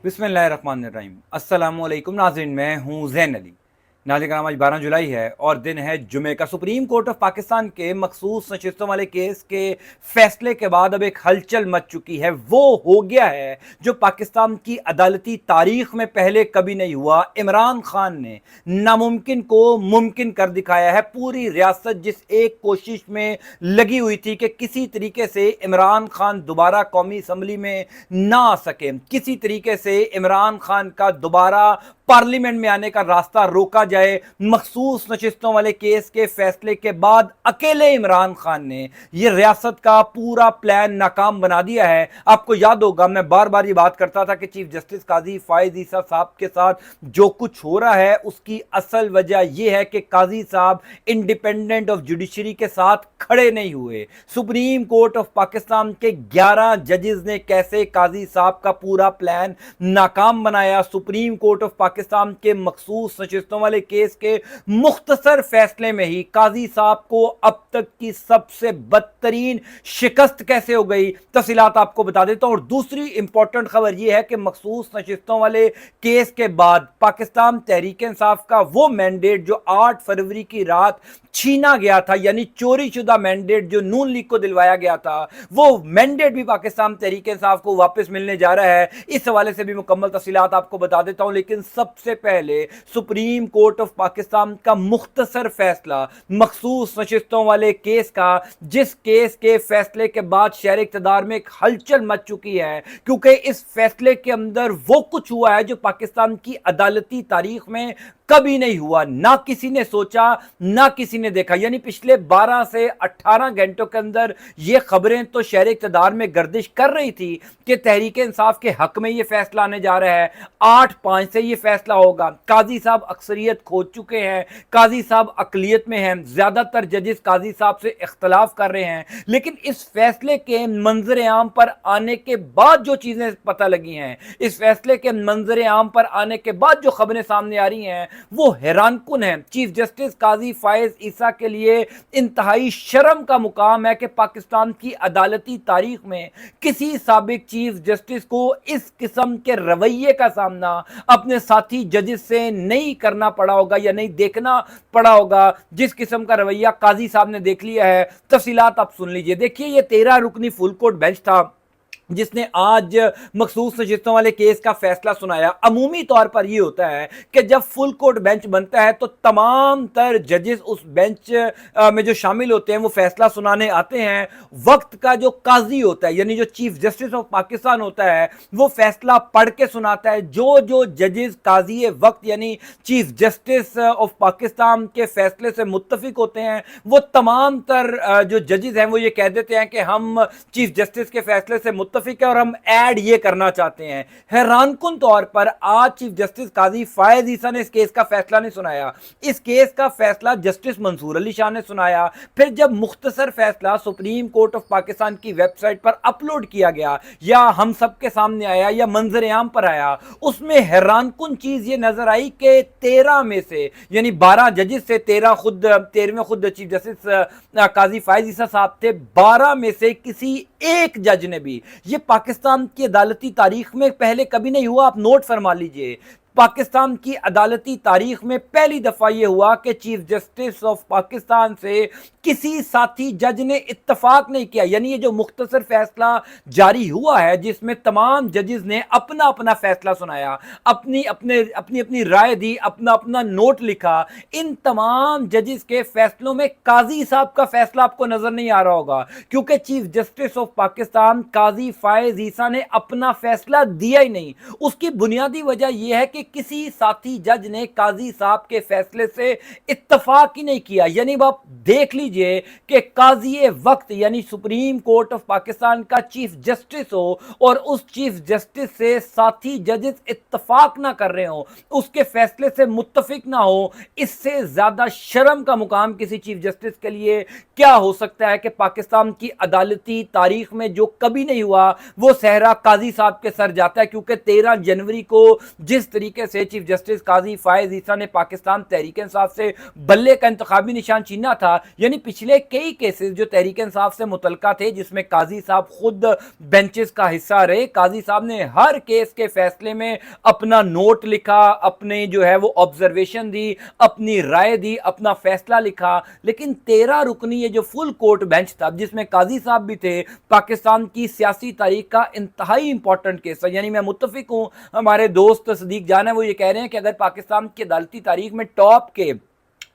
बिस्मिल्लाहिर्रहमानिर्रहीम। अस्सलाम वालेकुम नाज़रीन, मैं हूँ ज़ैन अली। नाज़रीन कराम, आज 12 जुलाई है और दिन है जुमे का। सुप्रीम कोर्ट ऑफ पाकिस्तान के मखसूस नशिस्तों वाले केस के फैसले के बाद अब एक हलचल मच चुकी है। वो हो गया है जो पाकिस्तान की अदालती तारीख में पहले कभी नहीं हुआ। इमरान खान ने नामुमकिन को मुमकिन कर दिखाया है। पूरी रियासत जिस एक कोशिश में लगी हुई थी कि किसी तरीके से इमरान खान दोबारा कौमी असम्बली में ना आ सके, किसी तरीके से इमरान खान का दोबारा पार्लियामेंट में आने का रास्ता रोका जाए, मखसूस नशिस्तों वाले केस के फैसले के बाद अकेले इमरान खान ने यह रियासत का पूरा प्लान नाकाम बना दिया है। आपको याद होगा, मैं बार बार ये बात करता था कि चीफ जस्टिस काजी फायज ईसा साहब के साथ जो कुछ हो रहा है उसकी असल वजह यह है कि काजी साहब इंडिपेंडेंट ऑफ जुडिशरी के साथ खड़े नहीं हुए। सुप्रीम कोर्ट ऑफ पाकिस्तान के 11 जजेस ने कैसे काजी साहब का पूरा प्लान नाकाम बनाया। सुप्रीम कोर्ट ऑफ पाकिस्तान के मखसूस नशिस्तों वाले केस के मुख्तसर फैसले में ही काजी साहब को अब तक की सबसे बदतरीन शिकस्त कैसे हो गई, तफसीलात आपको बता देता हूं। और दूसरी इंपॉर्टेंट खबर यह है कि मखसूस नशिस्तों वाले केस के बाद पाकिस्तान तहरीक इंसाफ का वो मैंडेट जो 8 फरवरी की रात छीना गया था, यानी चोरी शुदा मैंडेट जो नून लीग को दिलवाया गया था, वो मैंडेट भी पाकिस्तान तहरीक इंसाफ को वापस मिलने जा रहा है। इस हवाले से भी मुकम्मल तफसीलात आपको बता देता हूं, लेकिन सबसे पहले सुप्रीम कोर्ट ऑफ पाकिस्तान का मुख्तसर फैसला मखसूस नशिस्तों वाले केस का, जिस केस के फैसले के बाद शहर इक़्तिदार में एक हलचल मच चुकी है, क्योंकि इस फैसले के अंदर वो कुछ हुआ है जो पाकिस्तान की अदालती तारीख में कभी नहीं हुआ। ना किसी ने सोचा, ना किसी ने देखा। यानी पिछले 12 से 18 घंटों के अंदर ये खबरें तो शहर इक़्तिदार में गर्दिश कर रही थी कि तहरीक इंसाफ के हक में ये फैसला आने जा रहा है, 8-5 से ये फैसला होगा। काजी साहब अक्सरियत खो चुके हैं, काजी साहब अकलियत में हैं, ज्यादातर जजेस काजी साहब से इख्तलाफ कर रहे हैं। लेकिन इस फैसले के मंजर आम पर आने के बाद जो चीजें पता लगी हैं, इस फैसले के मंजर आम पर आने के बाद जो खबरें सामने आ रही हैं, वो हैरानकुन है। चीफ जस्टिस काजी फायज ईसा के लिए इंतहाई शर्म का मुकाम है कि पाकिस्तान की अदालती तारीख में किसी साबिक चीफ जस्टिस को इस किस्म के रवैये का सामना अपने साथी जजेस से नहीं करना पड़ा होगा या नहीं देखना पड़ा होगा, जिस किस्म का रवैया काजी साहब ने देख लिया है। तफसीलात आप सुन लीजिए। देखिए, ये 13 रुकनी फुल कोर्ट बेंच था जिसने आज मखसूस नशिस्तों वाले केस का फैसला सुनाया। अमूमी तौर पर यह होता है कि जब फुल कोर्ट बेंच बनता है तो तमाम तर जजेस उस बेंच में जो शामिल होते हैं वो फैसला सुनाने आते हैं। वक्त का जो काजी होता है, यानी जो चीफ जस्टिस ऑफ पाकिस्तान होता है, वो फैसला पढ़ के सुनाता है। जो जजेस काजी वक्त यानी चीफ जस्टिस ऑफ पाकिस्तान के फैसले से मुत्तफिक होते हैं, वो तमाम तर जो जजेस हैं वो ये कह देते हैं कि हम चीफ जस्टिस के फैसले से मुत्तफिक है और हम ऐड ये करना चाहते हैं। हैरानकुन तौर पर आज चीफ जस्टिस काजी फायज ईसा ने इस केस का फैसला नहीं सुनाया। इस केस का फैसला जस्टिस मंसूर अली शाह ने सुनाया। फिर जब मुख्तसर फैसला सुप्रीम कोर्ट ऑफ पाकिस्तान की वेबसाइट पर अपलोड किया गया या हम सबके सामने आया या मंजर आम पर आया, उसमें हैरानकुन चीज ये नजर आई कि 13 में से, यानी 12 जजेस से 13वें खुद चीफ जस्टिस काजी फायज ईसा साहब थे, 12 में से किसी एक जज ने भी, ये पाकिस्तान की अदालती तारीख में पहले कभी नहीं हुआ, आप नोट फरमा लीजिए, पाकिस्तान की अदालती तारीख में पहली दफा यह हुआ कि चीफ जस्टिस ऑफ पाकिस्तान से किसी साथी जज ने इत्तफाक नहीं किया। यानी ये जो मुख्तसर फैसला जारी हुआ है जिसमें तमाम जजेस ने अपना अपना फैसला सुनाया, अपनी अपनी राय दी, अपना अपना नोट लिखा, इन तमाम जजेस के फैसलों में काजी साहब का फैसला आपको नजर नहीं आ रहा होगा, क्योंकि चीफ जस्टिस ऑफ पाकिस्तान काजी फायज ईसा ने अपना फैसला दिया ही नहीं। उसकी बुनियादी वजह यह है कि किसी साथी जज ने काजी साहब के फैसले से इत्तफाक ही नहीं किया। यानी आप देख लीजिए कि काजी वक्त यानी सुप्रीम कोर्ट ऑफ पाकिस्तान का चीफ जस्टिस हो और उस चीफ जस्टिस से साथी जजेस इत्तफाक ना कर रहे हो, उसके फैसले से मुत्तफिक ना हो, इससे ज्यादा शर्म का मुकाम किसी चीफ जस्टिस के लिए क्या हो सकता है कि पाकिस्तान की अदालती तारीख में जो कभी नहीं हुआ वो सहरा काजी साहब के सर जाता है। क्योंकि 13 जनवरी को जिस तरीके तरीके से चीफ जस्टिस काजी फायज ईसा ने पाकिस्तान तहरीक इंसाफ से बल्ले का इंतखाबी निशान छीना था। यानी पिछले कई केसेस जो तहरीक इंसाफ से मुतल्लिका थे, जिसमें काजी साहब खुद बेंचेस का हिस्सा रहे, काजी साहब ने हर केस के फैसले में अपना नोट लिखा, अपने जो है वो ऑब्जर्वेशन दी, अपनी राय दी, अपना फैसला लिखा। लेकिन 13 रुकनी ये जो फुल कोर्ट बेंच था, जिसमें काजी साहब भी थे, पाकिस्तान की सियासी तारीख का इंतहाई इंपॉर्टेंट केस था। यानी मैं मुत्तफिक हूं, हमारे दोस्त सदीक जान है, वो ये कह रहे हैं कि अगर पाकिस्तान की अदालती तारीख में टॉप के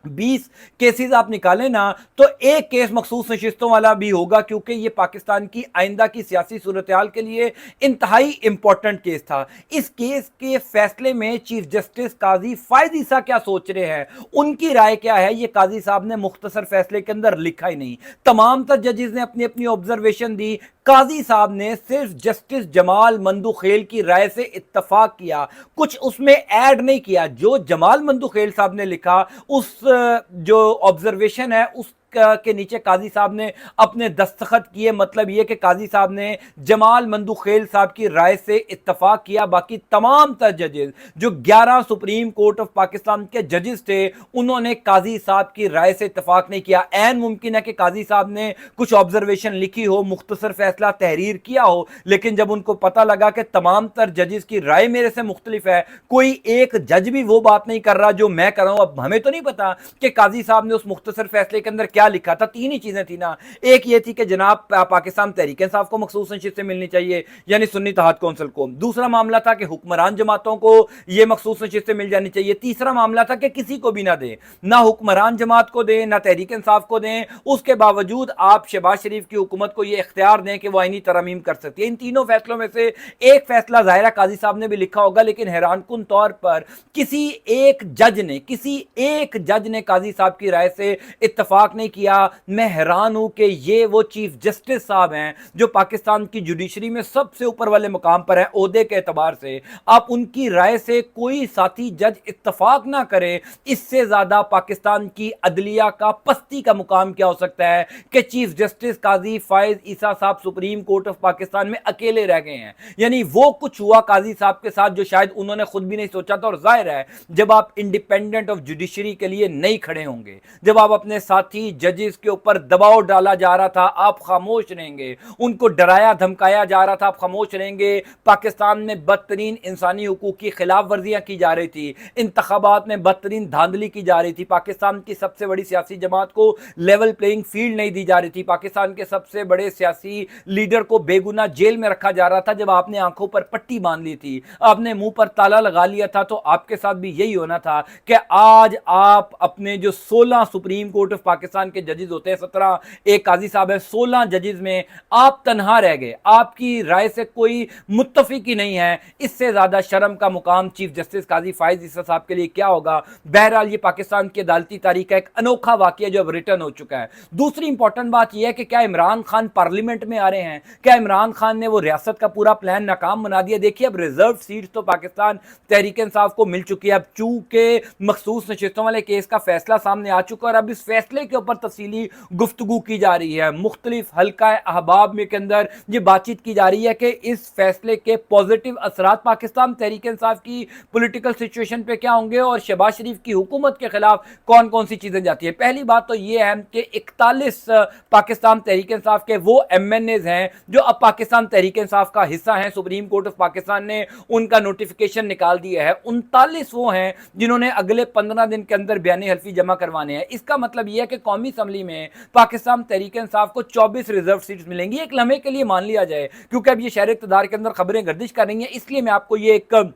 20 केसेस आप निकालें ना, तो एक केस मखसूस नशिस्तों वाला भी होगा, क्योंकि ये पाकिस्तान की आइंदा की सियासी सूरत-ए-हाल के लिए इंतहाई इंपॉर्टेंट केस था। इस केस के फैसले में चीफ जस्टिस काजी फायज ईसा क्या सोच रहे हैं, उनकी राय क्या है, ये काजी साहब ने मुख्तसर फैसले के अंदर लिखा ही नहीं। तमाम तर जजेस ने अपनी अपनी ऑब्जर्वेशन दी, काजी साहब ने सिर्फ जस्टिस जमाल मंदुखेल की राय से इत्तफाक किया, कुछ उसमें ऐड नहीं किया। जो जमाल मंदुखेल साहब ने लिखा, उस जो ऑब्जर्वेशन है उस के नीचे काजी साहब ने अपने दस्तखत किए। मतलब यह कि काजी साहब ने जमाल मंदुखेल साहब की राय से इत्तफाक किया। बाकी तमाम तर जजेस, जो 11 सुप्रीम कोर्ट ऑफ पाकिस्तान के जजेस थे, उन्होंने काजी साहब की राय से इत्तफाक नहीं किया। ऐन मुमकिन है कि काजी साहब ने कुछ ऑब्जर्वेशन लिखी हो, मुख्तसर फैसला तहरीर किया हो, लेकिन जब उनको पता लगा कि तमाम तर जजेस की राय मेरे से मुख्तलिफ है, कोई एक जज भी वो बात नहीं कर रहा जो मैं कर रहा हूं। अब हमें तो नहीं पता कि काजी साहब ने उस मुख्तसर फैसले के अंदर क्या लिखा था। तीन ही चीजें थी ना, एक ये थी कि जनाब पाकिस्तान तहरीक इंसाफ को मखसूस नशिस्तें मिलनी चाहिए, यानी सुन्नी इत्तेहाद कौंसिल को। दूसरा मामला था कि हुक्मरान जमातों को ये मखसूस नशिस्तें मिल जानी चाहिए। तीसरा मामला था कि किसी को भी ना दे, ना हुक्मरान जमात को दें, ना तहरीक इंसाफ को दें, उसके बावजूद आप शहबाज शरीफ की हुकूमत को यह इख्तियार दें कि वह आईनी तरमीम कर सकती है। इन तीनों फैसलों में से एक फैसला ज़ाहिर काजी साहब ने भी लिखा होगा, लेकिन हैरानकुन तौर पर किसी एक जज ने काजी साहब की राय से इत्तफाक नहीं किया। मैं हैरान हूं कि ये वो चीफ जस्टिस साहब हैं जो पाकिस्तान की जुडिशरी में सबसे ऊपर वाले मुकाम पर हैं ओहदे के एतबार से। आप उनकी राय से कोई साथी जज इत्तफाक ना करे, इससे ज्यादा पाकिस्तान की अदलिया का पस्ती का मुकाम क्या हो सकता है कि चीफ जस्टिस काजी फायज ईसा साहब सुप्रीम कोर्ट ऑफ पाकिस्तान में अकेले रह गए हैं। यानी वो कुछ हुआ काजी साहब के साथ जो शायद उन्होंने खुद भी नहीं सोचा था। और जाहिर है, जब आप इंडिपेंडेंट ऑफ जुडिशरी के लिए नहीं खड़े होंगे, जब आप अपने साथी जजेस के ऊपर दबाव डाला जा रहा था, आप खामोश रहेंगे, उनको डराया धमकाया जा रहा था, आप खामोश रहेंगे। पाकिस्तान में बदतरीन इंसानी हुकूक की खिलाफ वर्जियां की जा रही थी, इंतखाबात में बदतरीन धांधली की जा रही थी, पाकिस्तान की सबसे बड़ी सियासी जमात को लेवल प्लेइंग फील्ड नहीं दी जा रही थी, पाकिस्तान के सबसे बड़े सियासी लीडर को बेगुनाह जेल में रखा जा रहा था। जब आपने आंखों पर पट्टी बांध ली थी, आपने मुंह पर ताला लगा लिया था, तो आपके साथ भी यही होना था कि आज आप अपने जो 16 सुप्रीम कोर्ट ऑफ पाकिस्तान के जजेस होते हैं, 17 एक काजी साहब है, 16 जजेस में आप तनहा रह गए, आपकी राय से कोई मुत्तफिक ही नहीं है। इससे ज्यादा शर्म का मुकाम चीफ जस्टिस काजी फायज ईसा साहब के लिए क्या होगा। बहरहाल ये पाकिस्तान की अदालती तारीख का एक अनोखा वाकया जो अब रिटर्न हो चुका है। दूसरी इंपॉर्टेंट बात यह है कि क्या इमरान खान पार्लियामेंट में आ रहे हैं, क्या इमरान खान ने वो रियासत का पूरा प्लान नाकाम बना दिया। देखिए, अब रिजर्व सीट तो पाकिस्तान तहरीक इंसाफ को मिल चुकी है। अब चूंकि मखसूस नशिस्तों वाले केस का फैसला सामने आ चुका है और अब इस फैसले के ऊपर तफसीली गुफ्तगू की जा रही है। मुख्तलिफ हल्का अहबाब में के अंदर ये बातचीत की जा रही है कि इस फैसले के पॉजिटिव असरात पाकिस्तान तहरीक इंसाफ की पॉलिटिकल सिचुएशन पे क्या होंगे और शहबाज शरीफ की हुकूमत के खिलाफ कौन कौन सी चीजें जाती है। पहली बात तो ये है कि 41 पाकिस्तान तहरीक इंसाफ के वो MNAs हैं जो अब पाकिस्तान तहरीक इंसाफ का हिस्सा हैं। सुप्रीम कोर्ट ऑफ पाकिस्तान ने उनका नोटिफिकेशन निकाल दिया है। 39 वो हैं जिन्होंने अगले 15 दिन के अंदर बयानी हल्फी जमा करवाने हैं। इसका मतलब यह है कि कौमी असम्बली में पाकिस्तान तहरीक इंसाफ को 24 रिजर्व सीट्स मिलेंगी। एक लम्हे के लिए मान लिया जाए, क्योंकि अब ये शहर इक़्तिदार के अंदर खबरें गर्दिश कर रही हैं, इसलिए मैं आपको ये एक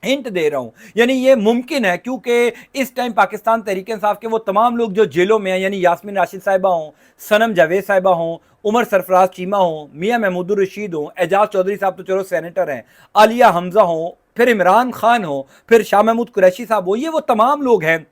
हिंट दे रहा हूं। यानी ये मुमकिन है क्योंकि इस टाइम पाकिस्तान तहरीक इंसाफ के वो तमाम लोग जो जेलों में हैं, यानी यास्मीन राशिद साहिबा हों, सनम जावेद साहिबा हों, उमर सरफराज चीमा हों, मियां महमूदुर रशीद हों, एजाज चौधरी साहब तो चलो सेनेटर हैं, आलिया हमजा हों, फिर इमरान खान हो, फिर शाह महमूद कुरैशी साहब हो, ये वो तमाम लोग हैं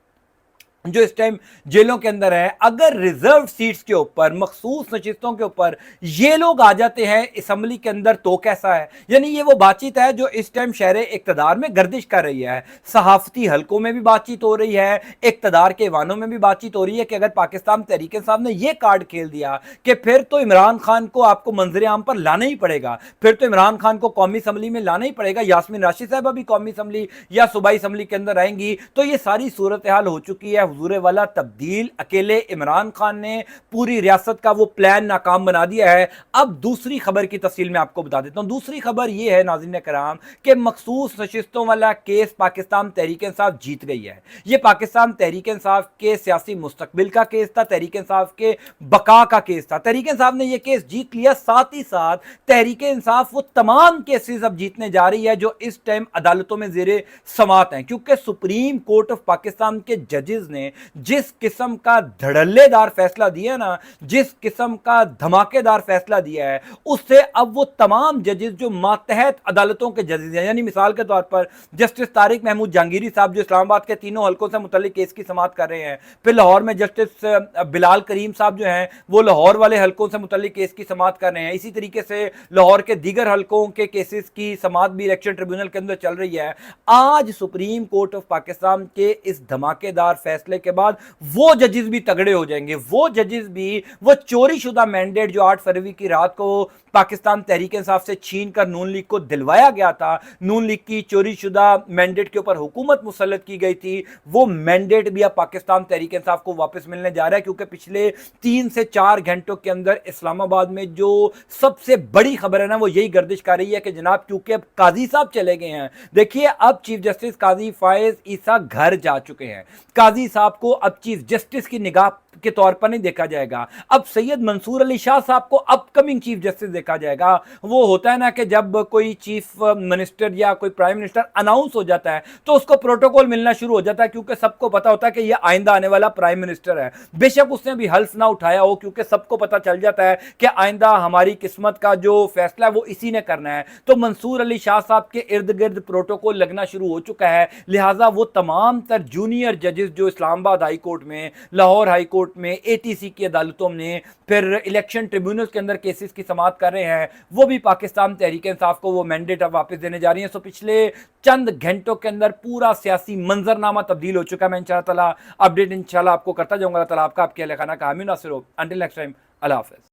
जो इस टाइम जेलों के अंदर है, अगर रिजर्व सीट्स के ऊपर, मखसूस नशिस्तों के ऊपर ये लोग आ जाते हैं असम्बली के अंदर तो कैसा है। यानी ये वो बातचीत है जो इस टाइम शहर इक्तदार में गर्दिश कर रही है, सहाफती हलकों में भी बातचीत हो रही है, इक्तदार के वानों में भी बातचीत हो रही है कि अगर पाकिस्तान तहरीक इंसाफ ने यह कार्ड खेल दिया कि फिर तो इमरान खान को आपको मंजर आम पर लाना ही पड़ेगा, फिर तो इमरान खान को कौमी असम्बली में लाना ही पड़ेगा, यास्मीन राशिद साहबा भी कौमी असम्बली या सूबाई असम्बली के अंदर आएंगी, तो ये सारी सूरत हाल हो चुकी है। हुजूर वाला तब्दील अकेले इमरान खान ने पूरी रियासत का वो प्लान नाकाम बना दिया है। अब दूसरी खबर की तफसील में आपको बता देता हूं। दूसरी खबर यह है नाज़रीन कराम कि मखसूस नशिस्तों वाला केस पाकिस्तान तहरीक इंसाफ जीत गई है। यह पाकिस्तान तहरीक इंसाफ के सियासी मुस्तकबिल का केस था, तहरीक इंसाफ के बका का केस था। तहरीक इंसाफ ने यह केस जीत लिया, साथ ही साथ तहरीक इंसाफ वो तमाम केसेस अब जीतने जा रही है जो इस टाइम अदालतों में जेरे समात हैं, क्योंकि सुप्रीम कोर्ट ऑफ पाकिस्तान के जजेस ने जिस किस्म का धड़ल्लेदार फैसला दिया ना, जिस किस्म का धमाकेदार फैसला दिया है, उससे अब वो तमाम जजेस जो मातहत अदालतों के जजेस हैं, यानी मिसाल के तौर पर जस्टिस तारिक महमूद जहांगीरी साहब जो इस्लामाबाद के तीनों हलकों से मुतल्लिक केस की समाअत कर रहे हैं, फिर लाहौर में जस्टिस बिलाल करीम साहब जो हैं वो लाहौर वाले हलकों से मुतल्लिक केस की समाअत कर रहे हैं, इसी तरीके से लाहौर के दीगर हलकों के केसेस की समाअत भी इलेक्शन ट्रिब्यूनल के अंदर चल रही है। आज सुप्रीम कोर्ट ऑफ पाकिस्तान के इस धमाकेदार फैसले के बाद वो जजेस भी तगड़े हो जाएंगे, वो जजेस भी वो चोरी शुदा मैंडेट जो 8 फरवरी की रात को पाकिस्तान तहरीक इंसाफ से छीन कर नून लीग को दिलवाया गया था, नून लीग की चोरी शुदा मैंडेट के ऊपर हुकूमत मुसल्लत की गई थी, वो मैंडेट भी अब पाकिस्तान तहरीक इंसाफ को वापस मिलने जा रहा है, क्योंकि पिछले 3 से 4 घंटों के अंदर इस्लामाबाद में जो सबसे बड़ी खबर है ना वो यही गर्दिश कर रही है कि जनाब क्योंकि अब काजी साहब चले गए हैं। देखिए अब चीफ जस्टिस काजी फायज ईसा घर जा चुके हैं, काजी साहब को अब चीफ जस्टिस की निगाह के तौर पर नहीं देखा जाएगा, अब सैयद मंसूर अली शाह साहब को अपकमिंग चीफ जस्टिस देखा जाएगा। वो होता है ना कि जब कोई चीफ मिनिस्टर या कोई प्राइम मिनिस्टर अनाउंस हो जाता है तो उसको प्रोटोकॉल मिलना शुरू हो जाता है, क्योंकि सबको पता होता है कि यह आइंदा आने वाला प्राइम मिनिस्टर है, बेशक उसने भी हल्फ ना उठाया हो, क्योंकि सबको पता चल जाता है कि आइंदा हमारी किस्मत का जो फैसला है वो इसी ने करना है। तो मंसूर अली शाह साहब के इर्द गिर्द प्रोटोकॉल लगना शुरू हो चुका है, लिहाजा वो तमाम तर जूनियर जजेस जो इस्लामाबाद हाई कोर्ट में, लाहौर हाई कोर्ट में, एटीसी की अदालतों में, फिर इलेक्शन ट्रिब्यूनल के अंदर केसेस की समाअत कर रहे हैं, वो भी पाकिस्तान तहरीक इंसाफ को वो मैंडेट अब वापस देने जा रही है। सो पिछले चंद घंटों के अंदर पूरा सियासी मंजरनामा तब्दील हो चुका है। मैं इंशाअल्लाह ताला अपडेट इंशाअल्लाह आपको करता जाऊंगा। अल्लाह ताला आपका आपके खाना का हामी नासिर हो। अंटिल नेक्स्ट टाइम, अल्लाह हाफिज़।